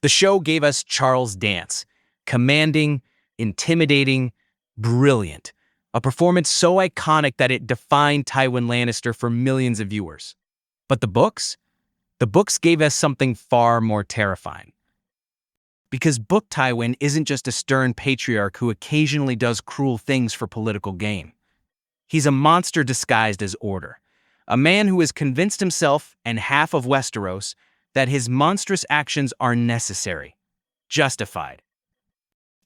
The show gave us Charles Dance, commanding, intimidating, brilliant. A performance so iconic that it defined Tywin Lannister for millions of viewers. But the books? The books gave us something far more terrifying. Because Book Tywin isn't just a stern patriarch who occasionally does cruel things for political gain. He's a monster disguised as order. A man who has convinced himself and half of Westeros that his monstrous actions are necessary, justified,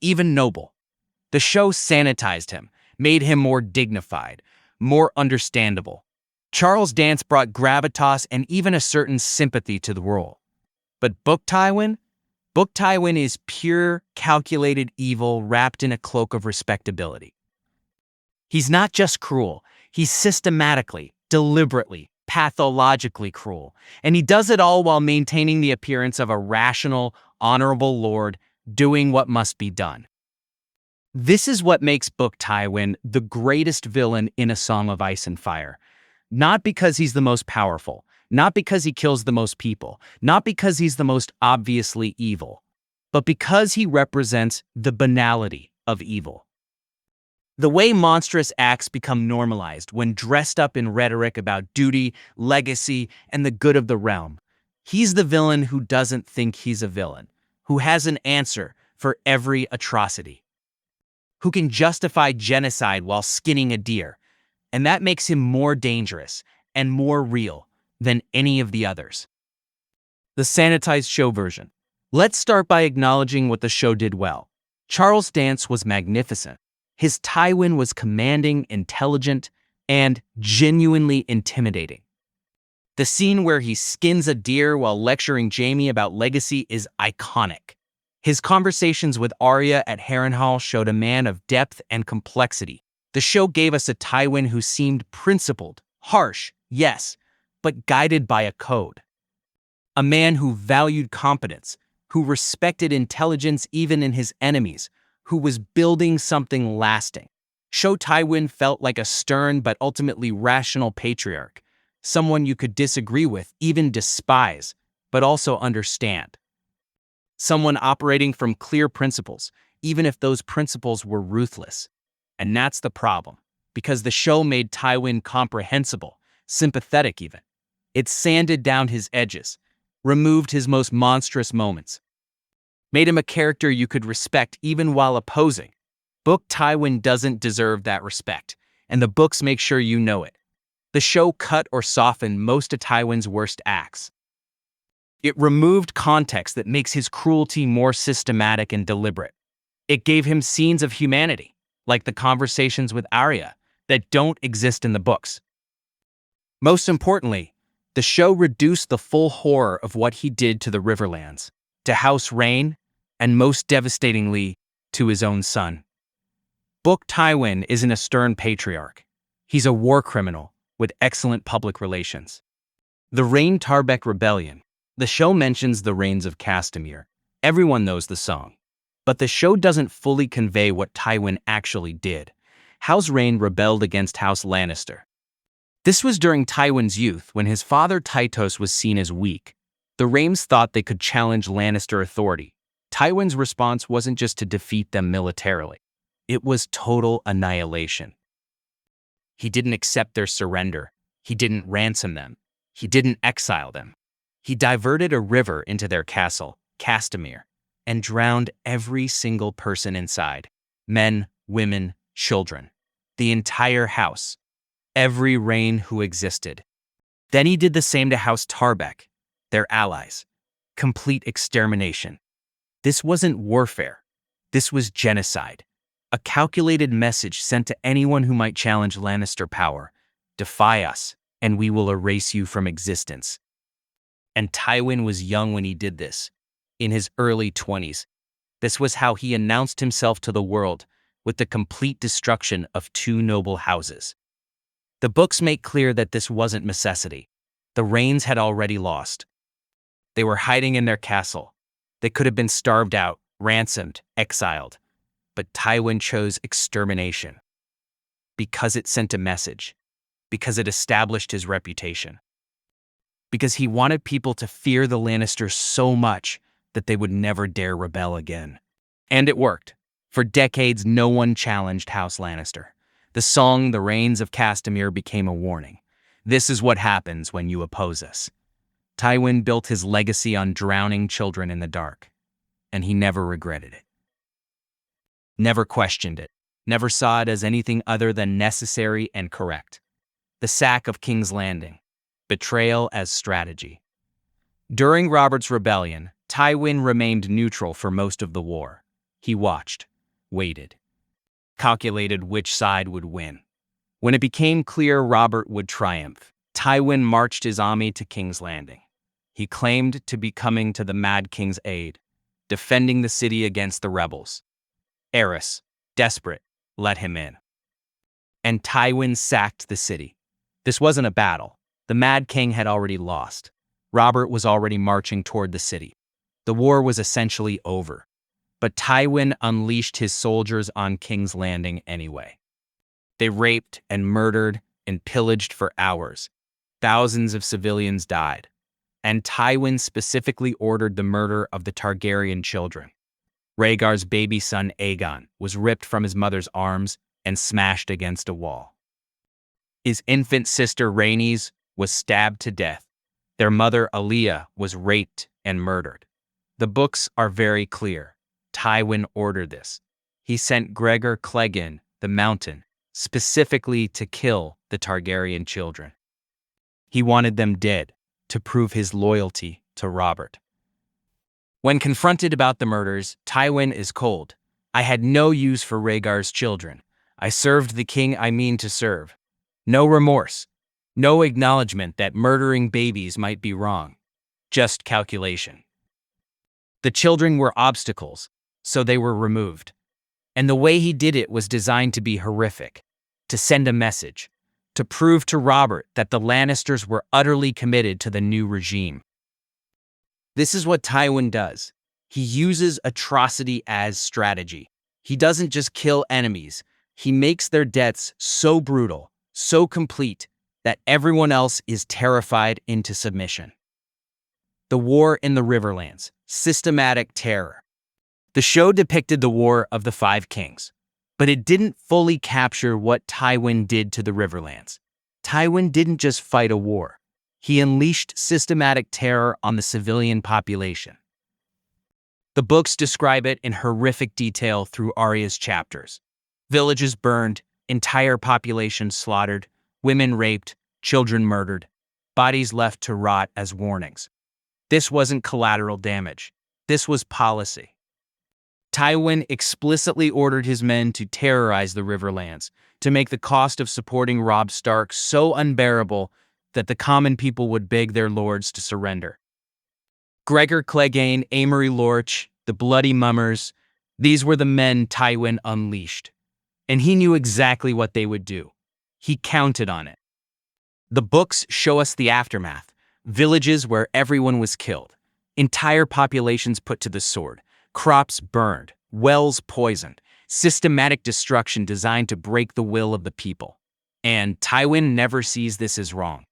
even noble. The show sanitized him, made him more dignified, more understandable. Charles Dance brought gravitas and even a certain sympathy to the role. But Book Tywin is pure, calculated evil wrapped in a cloak of respectability. He's not just cruel, he's systematically, deliberately, pathologically cruel. And he does it all while maintaining the appearance of a rational, honorable lord doing what must be done. This is what makes Book Tywin the greatest villain in A Song of Ice and Fire. Not because he's the most powerful, not because he kills the most people, not because he's the most obviously evil, but because he represents the banality of evil. The way monstrous acts become normalized when dressed up in rhetoric about duty, legacy, and the good of the realm. He's the villain who doesn't think he's a villain, who has an answer for every atrocity, who can justify genocide while skinning a deer, and that makes him more dangerous and more real than any of the others. The sanitized show version. Let's start by acknowledging what the show did well. Charles Dance was magnificent. His Tywin was commanding, intelligent, and genuinely intimidating. The scene where he skins a deer while lecturing Jaime about legacy is iconic. His conversations with Arya at Harrenhal showed a man of depth and complexity. The show gave us a Tywin who seemed principled, harsh, yes, but guided by a code. A man who valued competence, who respected intelligence even in his enemies, who was building something lasting. Show Tywin felt like a stern but ultimately rational patriarch, someone you could disagree with, even despise, but also understand. Someone operating from clear principles, even if those principles were ruthless. And that's the problem, because the show made Tywin comprehensible, sympathetic even. It sanded down his edges, removed his most monstrous moments, made him a character you could respect even while opposing. Book Tywin doesn't deserve that respect, and the books make sure you know it. The show cut or softened most of Tywin's worst acts. It removed context that makes his cruelty more systematic and deliberate. It gave him scenes of humanity, like the conversations with Arya, that don't exist in the books. Most importantly, the show reduced the full horror of what he did to the Riverlands, to House Rhaen, and most devastatingly, to his own son. Book Tywin isn't a stern patriarch. He's a war criminal with excellent public relations. The Rhaen Tarbeck Rebellion. The show mentions the Rains of Castamere. Everyone knows the song. But the show doesn't fully convey what Tywin actually did. House Rhaen rebelled against House Lannister. This was during Tywin's youth when his father Tytos was seen as weak. The Rhaens thought they could challenge Lannister authority. Tywin's response wasn't just to defeat them militarily. It was total annihilation. He didn't accept their surrender. He didn't ransom them. He didn't exile them. He diverted a river into their castle, Castamere, and drowned every single person inside. Men, women, children. The entire house. Every Rhaen who existed. Then he did the same to House Tarbeck, their allies. Complete extermination. This wasn't warfare. This was genocide. A calculated message sent to anyone who might challenge Lannister power. Defy us, and we will erase you from existence. And Tywin was young when he did this, in his early 20s. This was how he announced himself to the world, with the complete destruction of two noble houses. The books make clear that this wasn't necessity. The Rhaens had already lost. They were hiding in their castle. They could have been starved out, ransomed, exiled. But Tywin chose extermination. Because it sent a message. Because it established his reputation. Because he wanted people to fear the Lannisters so much that they would never dare rebel again. And it worked. For decades, no one challenged House Lannister. The song The Rains of Castamere became a warning. This is what happens when you oppose us. Tywin built his legacy on drowning children in the dark, and he never regretted it. Never questioned it. Never saw it as anything other than necessary and correct. The sack of King's Landing. Betrayal as strategy. During Robert's rebellion, Tywin remained neutral for most of the war. He watched, waited, calculated which side would win. When it became clear Robert would triumph, Tywin marched his army to King's Landing. He claimed to be coming to the Mad King's aid, defending the city against the rebels. Aerys, desperate, let him in. And Tywin sacked the city. This wasn't a battle. The Mad King had already lost. Robert was already marching toward the city. The war was essentially over. But Tywin unleashed his soldiers on King's Landing anyway. They raped and murdered and pillaged for hours. Thousands of civilians died. And Tywin specifically ordered the murder of the Targaryen children. Rhaegar's baby son Aegon was ripped from his mother's arms and smashed against a wall. His infant sister Rhaenys was stabbed to death. Their mother Alia was raped and murdered. The books are very clear. Tywin ordered this. He sent Gregor Clegane, the Mountain, specifically to kill the Targaryen children. He wanted them dead to prove his loyalty to Robert. When confronted about the murders, Tywin is cold. I had no use for Rhaegar's children. I served the king I mean to serve. No remorse. No acknowledgement that murdering babies might be wrong. Just calculation. The children were obstacles, so they were removed. And the way he did it was designed to be horrific, to send a message, to prove to Robert that the Lannisters were utterly committed to the new regime. This is what Tywin does. He uses atrocity as strategy. He doesn't just kill enemies. He makes their deaths so brutal, so complete, that everyone else is terrified into submission. The War in the Riverlands. Systematic terror. The show depicted the War of the Five Kings, but it didn't fully capture what Tywin did to the Riverlands. Tywin didn't just fight a war. He unleashed systematic terror on the civilian population. The books describe it in horrific detail through Arya's chapters. Villages burned, entire populations slaughtered, women raped, children murdered, bodies left to rot as warnings. This wasn't collateral damage. This was policy. Tywin explicitly ordered his men to terrorize the Riverlands, to make the cost of supporting Robb Stark so unbearable that the common people would beg their lords to surrender. Gregor Clegane, Amory Lorch, the Bloody Mummers, these were the men Tywin unleashed. And he knew exactly what they would do. He counted on it. The books show us the aftermath. Villages where everyone was killed. Entire populations put to the sword. Crops burned. Wells poisoned. Systematic destruction designed to break the will of the people. And Tywin never sees this as wrong.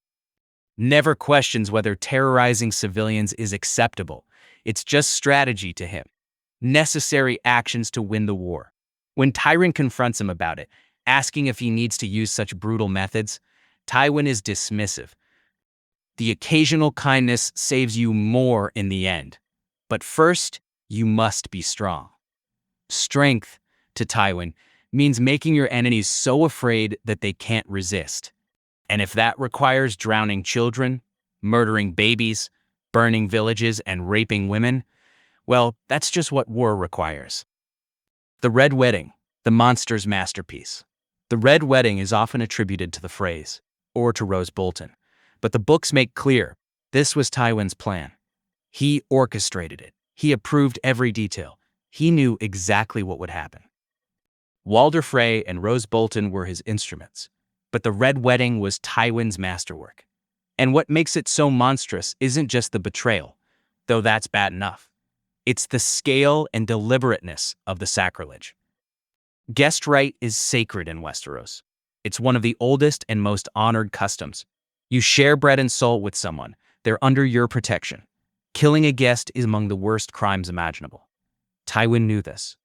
Never questions whether terrorizing civilians is acceptable. It's just strategy to him. Necessary actions to win the war. When Tyrion confronts him about it, asking if he needs to use such brutal methods, Tywin is dismissive. The occasional kindness saves you more in the end. But first, you must be strong. Strength, to Tywin, means making your enemies so afraid that they can't resist. And if that requires drowning children, murdering babies, burning villages, and raping women, well, that's just what war requires. The Red Wedding, the monster's masterpiece. The Red Wedding is often attributed to the phrase, or to Roose Bolton, but the books make clear this was Tywin's plan. He orchestrated it. He approved every detail. He knew exactly what would happen. Walder Frey and Roose Bolton were his instruments, but the Red Wedding was Tywin's masterwork. And what makes it so monstrous isn't just the betrayal, though that's bad enough. It's the scale and deliberateness of the sacrilege. Guest right is sacred in Westeros. It's one of the oldest and most honored customs. You share bread and salt with someone. They're under your protection. Killing a guest is among the worst crimes imaginable. Tywin knew this.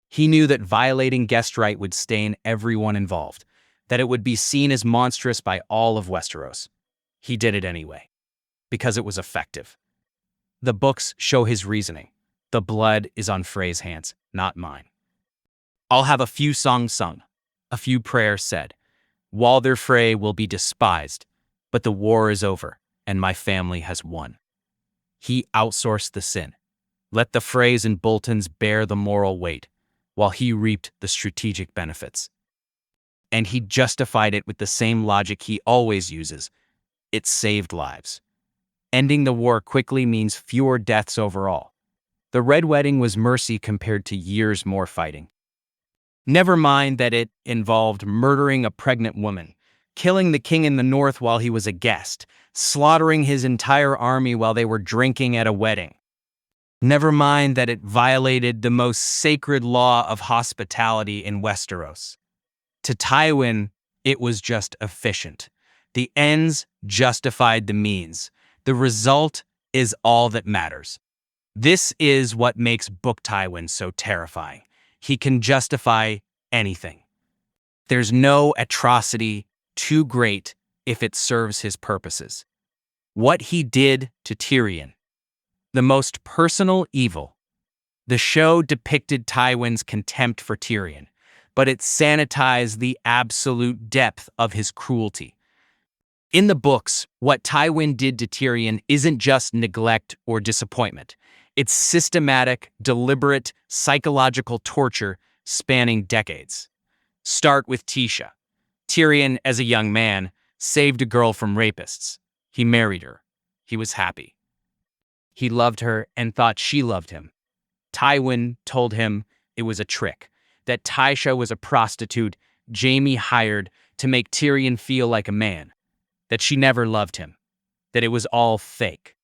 He knew that violating guest right would stain everyone involved, that it would be seen as monstrous by all of Westeros. He did it anyway, because it was effective. The books show his reasoning. The blood is on Frey's hands, not mine. I'll have a few songs sung, a few prayers said. Walder Frey will be despised, but the war is over, and my family has won. He outsourced the sin. Let the Freys and Boltons bear the moral weight, while he reaped the strategic benefits. And he justified it with the same logic he always uses. It saved lives. Ending the war quickly means fewer deaths overall. The Red Wedding was mercy compared to years more fighting. Never mind that it involved murdering a pregnant woman, killing the king in the north while he was a guest, slaughtering his entire army while they were drinking at a wedding. Never mind that it violated the most sacred law of hospitality in Westeros. To Tywin, it was just efficient. The ends justified the means. The result is all that matters. This is what makes Book Tywin so terrifying. He can justify anything. There's no atrocity too great if it serves his purposes. What he did to Tyrion, the most personal evil. The show depicted Tywin's contempt for Tyrion, but it sanitized the absolute depth of his cruelty. In the books, what Tywin did to Tyrion isn't just neglect or disappointment. It's systematic, deliberate, psychological torture spanning decades. Start with Tisha. Tyrion, as a young man, saved a girl from rapists. He married her. He was happy. He loved her and thought she loved him. Tywin told him it was a trick, that Tisha was a prostitute Jaime hired to make Tyrion feel like a man, that she never loved him, that it was all fake.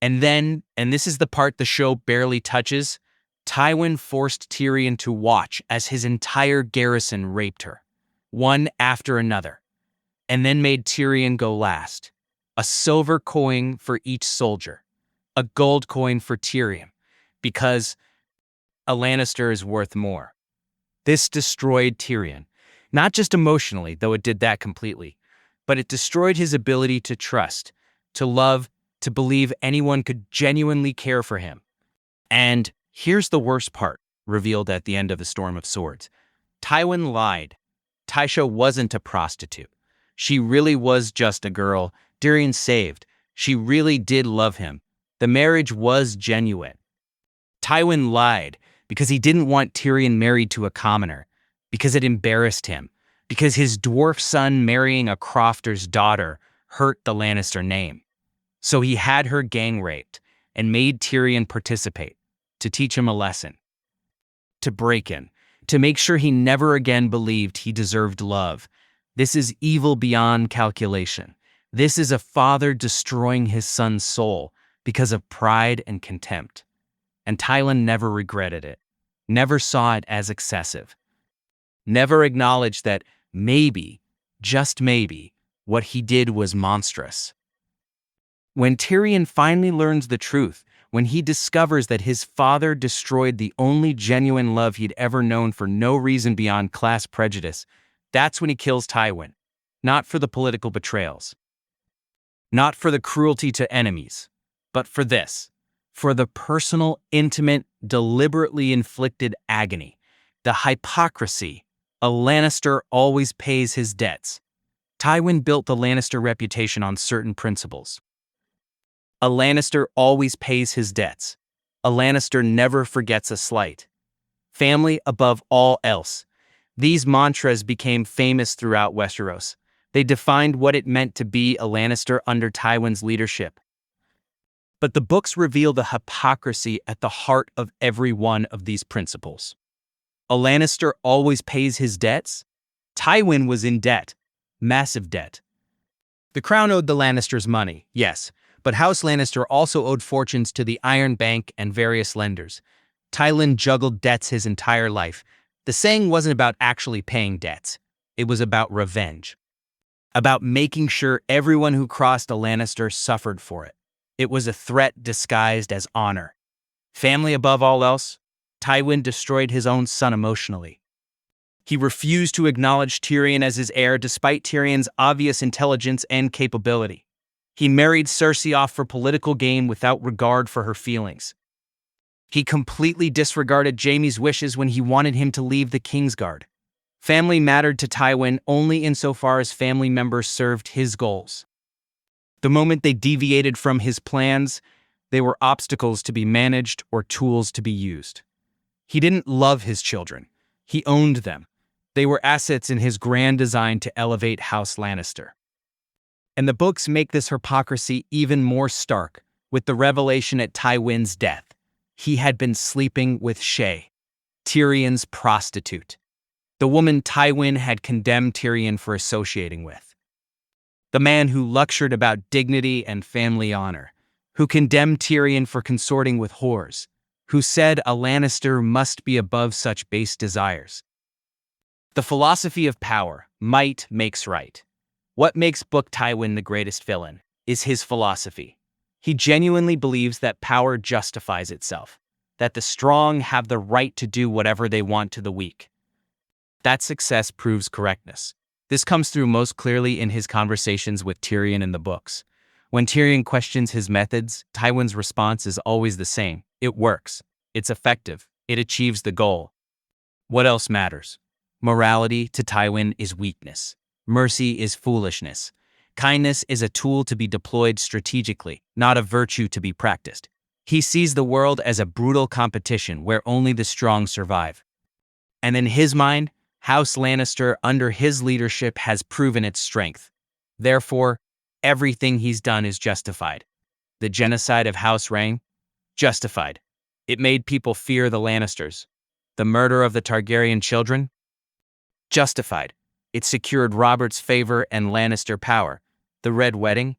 And then, and this is the part the show barely touches, Tywin forced Tyrion to watch as his entire garrison raped her, one after another, and then made Tyrion go last. A silver coin for each soldier, a gold coin for Tyrion, because a Lannister is worth more. This destroyed Tyrion, not just emotionally, though it did that completely, but it destroyed his ability to trust, to love, to believe anyone could genuinely care for him. And here's the worst part, revealed at the end of the Storm of Swords. Tywin lied. Tisha wasn't a prostitute. She really was just a girl Tyrion saved. She really did love him. The marriage was genuine. Tywin lied because he didn't want Tyrion married to a commoner, because it embarrassed him, because his dwarf son marrying a crofter's daughter hurt the Lannister name. So he had her gang raped and made Tyrion participate, to teach him a lesson, to break in, to make sure he never again believed he deserved love. This is evil beyond calculation. This is a father destroying his son's soul because of pride and contempt. And Tywin never regretted it, never saw it as excessive, never acknowledged that maybe, just maybe, what he did was monstrous. When Tyrion finally learns the truth, when he discovers that his father destroyed the only genuine love he'd ever known for no reason beyond class prejudice, that's when he kills Tywin. Not for the political betrayals, not for the cruelty to enemies, but for this, for the personal, intimate, deliberately inflicted agony, the hypocrisy. A Lannister always pays his debts. Tywin built the Lannister reputation on certain principles. A Lannister always pays his debts. A Lannister never forgets a slight. Family above all else. These mantras became famous throughout Westeros. They defined what it meant to be a Lannister under Tywin's leadership. But the books reveal the hypocrisy at the heart of every one of these principles. A Lannister always pays his debts? Tywin was in debt. Massive debt. The crown owed the Lannisters money, yes, but House Lannister also owed fortunes to the Iron Bank and various lenders. Tywin juggled debts his entire life. The saying wasn't about actually paying debts. It was about revenge. About making sure everyone who crossed a Lannister suffered for it. It was a threat disguised as honor. Family above all else, Tywin destroyed his own son emotionally. He refused to acknowledge Tyrion as his heir despite Tyrion's obvious intelligence and capability. He married Cersei off for political gain without regard for her feelings. He completely disregarded Jaime's wishes when he wanted him to leave the Kingsguard. Family mattered to Tywin only insofar as family members served his goals. The moment they deviated from his plans, they were obstacles to be managed or tools to be used. He didn't love his children. He owned them. They were assets in his grand design to elevate House Lannister. And the books make this hypocrisy even more stark with the revelation at Tywin's death. He had been sleeping with Shae, Tyrion's prostitute, the woman Tywin had condemned Tyrion for associating with. The man who lectured about dignity and family honor, who condemned Tyrion for consorting with whores, who said a Lannister must be above such base desires. The philosophy of power, might makes right. What makes Book Tywin the greatest villain is his philosophy. He genuinely believes that power justifies itself, that the strong have the right to do whatever they want to the weak. That success proves correctness. This comes through most clearly in his conversations with Tyrion in the books. When Tyrion questions his methods, Tywin's response is always the same. It works. It's effective. It achieves the goal. What else matters? Morality to Tywin is weakness. Mercy is foolishness. Kindness is a tool to be deployed strategically, not a virtue to be practiced. He sees the world as a brutal competition where only the strong survive. And in his mind, House Lannister under his leadership has proven its strength. Therefore, everything he's done is justified. The genocide of House Rhaen? Justified. It made people fear the Lannisters. The murder of the Targaryen children? Justified. It secured Robert's favor and Lannister power. The Red Wedding?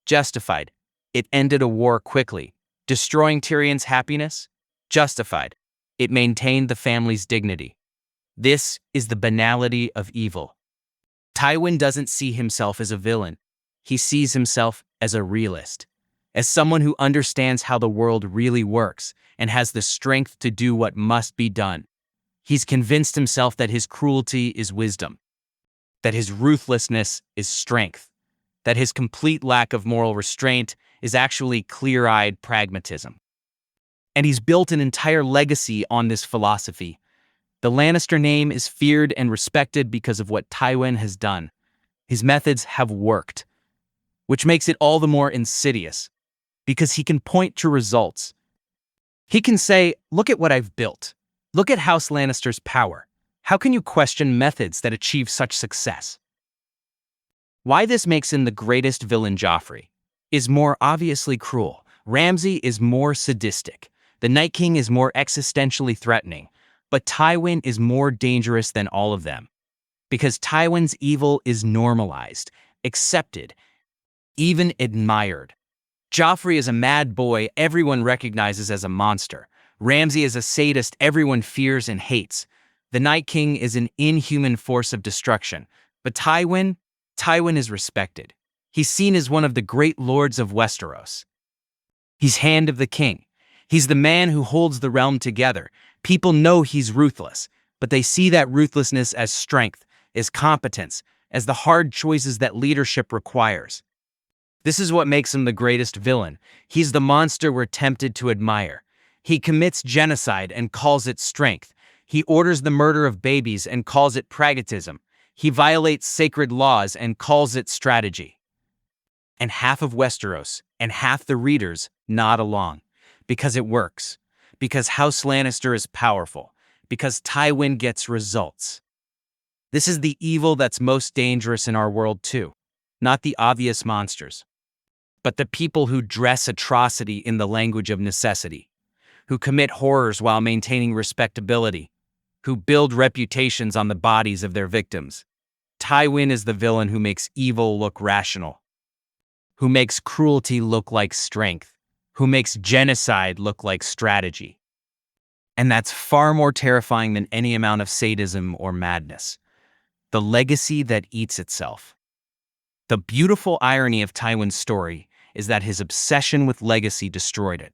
Justified. It ended a war quickly. Destroying Tyrion's happiness? Justified. It maintained the family's dignity. This is the banality of evil. Tywin doesn't see himself as a villain. He sees himself as a realist, as someone who understands how the world really works and has the strength to do what must be done. He's convinced himself that his cruelty is wisdom, that his ruthlessness is strength, that his complete lack of moral restraint is actually clear-eyed pragmatism. And he's built an entire legacy on this philosophy. The Lannister name is feared and respected because of what Tywin has done. His methods have worked, which makes it all the more insidious, because he can point to results. He can say, look at what I've built. Look at House Lannister's power. How can you question methods that achieve such success? Why this makes him the greatest villain Joffrey is more obviously cruel. Ramsay is more sadistic. The Night King is more existentially threatening. But Tywin is more dangerous than all of them. Because Tywin's evil is normalized, accepted, even admired. Joffrey is a mad boy everyone recognizes as a monster. Ramsay is a sadist everyone fears and hates. The Night King is an inhuman force of destruction. But Tywin is respected. He's seen as one of the great lords of Westeros. He's Hand of the King. He's the man who holds the realm together. People know he's ruthless, but they see that ruthlessness as strength, as competence, as the hard choices that leadership requires. This is what makes him the greatest villain. He's the monster we're tempted to admire. He commits genocide and calls it strength. He orders the murder of babies and calls it pragmatism. He violates sacred laws and calls it strategy. And half of Westeros and half the readers nod along, because it works, because House Lannister is powerful, because Tywin gets results. This is the evil that's most dangerous in our world too, not the obvious monsters, but the people who dress atrocity in the language of necessity, who commit horrors while maintaining respectability, who build reputations on the bodies of their victims. Tywin is the villain who makes evil look rational, who makes cruelty look like strength, who makes genocide look like strategy. And that's far more terrifying than any amount of sadism or madness. The legacy that eats itself. The beautiful irony of Tywin's story is that his obsession with legacy destroyed it.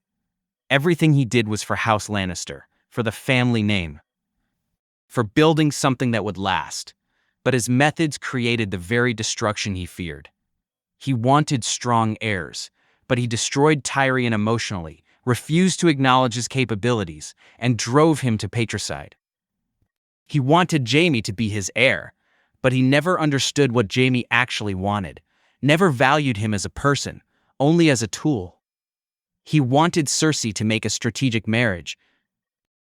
Everything he did was for House Lannister, for the family name, for building something that would last. But his methods created the very destruction he feared. He wanted strong heirs, but he destroyed Tyrion emotionally, refused to acknowledge his capabilities, and drove him to patricide. He wanted Jaime to be his heir, but he never understood what Jaime actually wanted, never valued him as a person, only as a tool. He wanted Cersei to make a strategic marriage,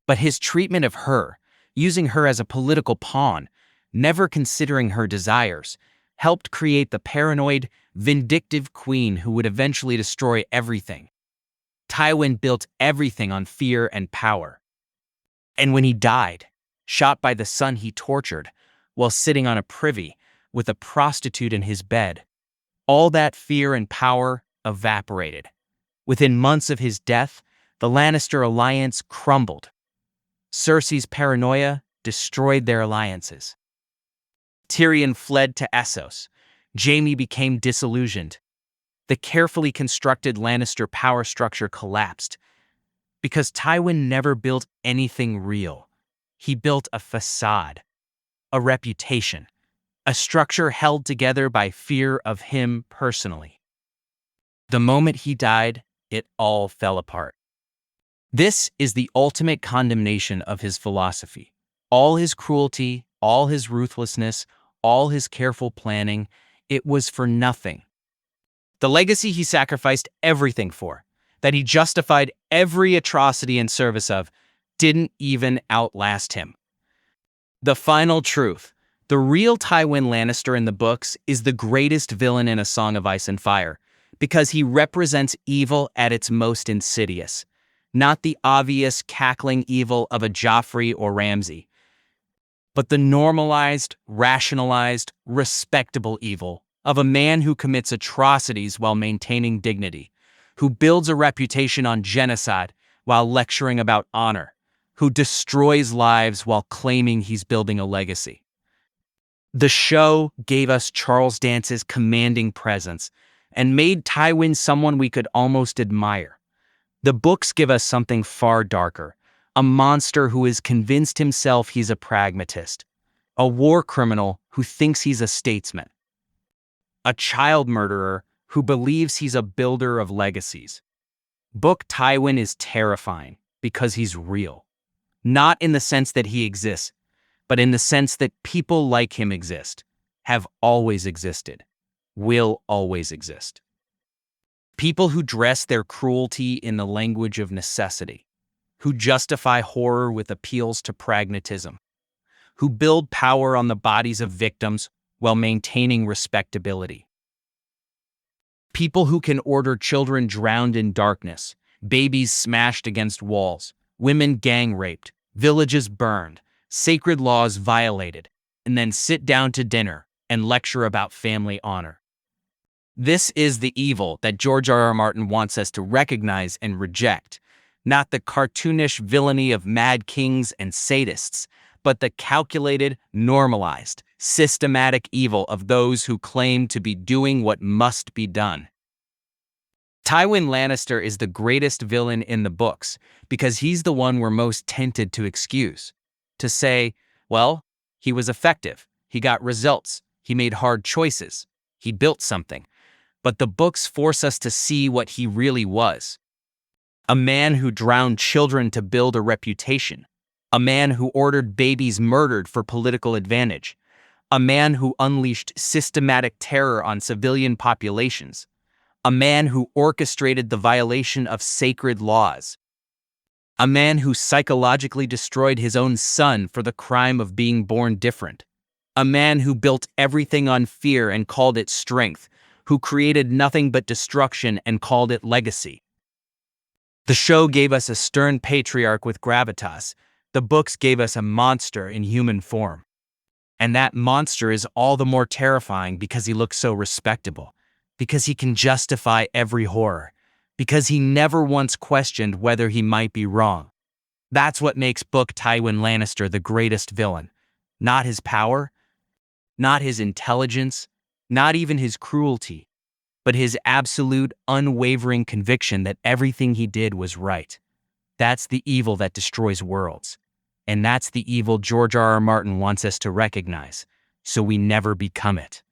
but his treatment of her, using her as a political pawn, never considering her desires, helped create the paranoid, vindictive queen who would eventually destroy everything. Tywin built everything on fear and power. And when he died, shot by the son he tortured, while sitting on a privy with a prostitute in his bed, all that fear and power evaporated. Within months of his death, the Lannister alliance crumbled. Cersei's paranoia destroyed their alliances. Tyrion fled to Essos. Jaime became disillusioned. The carefully constructed Lannister power structure collapsed because Tywin never built anything real. He built a facade, a reputation, a structure held together by fear of him personally. The moment he died, it all fell apart. This is the ultimate condemnation of his philosophy. All his cruelty, all his ruthlessness, all his careful planning, it was for nothing. The legacy he sacrificed everything for, that he justified every atrocity in service of, didn't even outlast him. The final truth: the real Tywin Lannister in the books is the greatest villain in A Song of Ice and Fire, because he represents evil at its most insidious, not the obvious, cackling evil of a Joffrey or Ramsay, but the normalized, rationalized, respectable evil of a man who commits atrocities while maintaining dignity, who builds a reputation on genocide while lecturing about honor, who destroys lives while claiming he's building a legacy. The show gave us Charles Dance's commanding presence and made Tywin someone we could almost admire. The books give us something far darker, a monster who has convinced himself he's a pragmatist, a war criminal who thinks he's a statesman, a child murderer who believes he's a builder of legacies. Book Tywin is terrifying because he's real. Not in the sense that he exists, but in the sense that people like him exist, have always existed, will always exist. People who dress their cruelty in the language of necessity, who justify horror with appeals to pragmatism, who build power on the bodies of victims while maintaining respectability. People who can order children drowned in darkness, babies smashed against walls, women gang raped, villages burned, sacred laws violated, and then sit down to dinner and lecture about family honor. This is the evil that George R.R. Martin wants us to recognize and reject, not the cartoonish villainy of mad kings and sadists, but the calculated, normalized, systematic evil of those who claim to be doing what must be done. Tywin Lannister is the greatest villain in the books because he's the one we're most tempted to excuse. To say, well, he was effective, he got results, he made hard choices, he built something. But the books force us to see what he really was. A man who drowned children to build a reputation. A man who ordered babies murdered for political advantage. A man who unleashed systematic terror on civilian populations. A man who orchestrated the violation of sacred laws. A man who psychologically destroyed his own son for the crime of being born different. A man who built everything on fear and called it strength, who created nothing but destruction and called it legacy. The show gave us a stern patriarch with gravitas. The books gave us a monster in human form. And that monster is all the more terrifying because he looks so respectable, because he can justify every horror, because he never once questioned whether he might be wrong. That's what makes Book Tywin Lannister the greatest villain. Not his power, not his intelligence, not even his cruelty, but his absolute, unwavering conviction that everything he did was right. That's the evil that destroys worlds. And that's the evil George R.R. Martin wants us to recognize, so we never become it.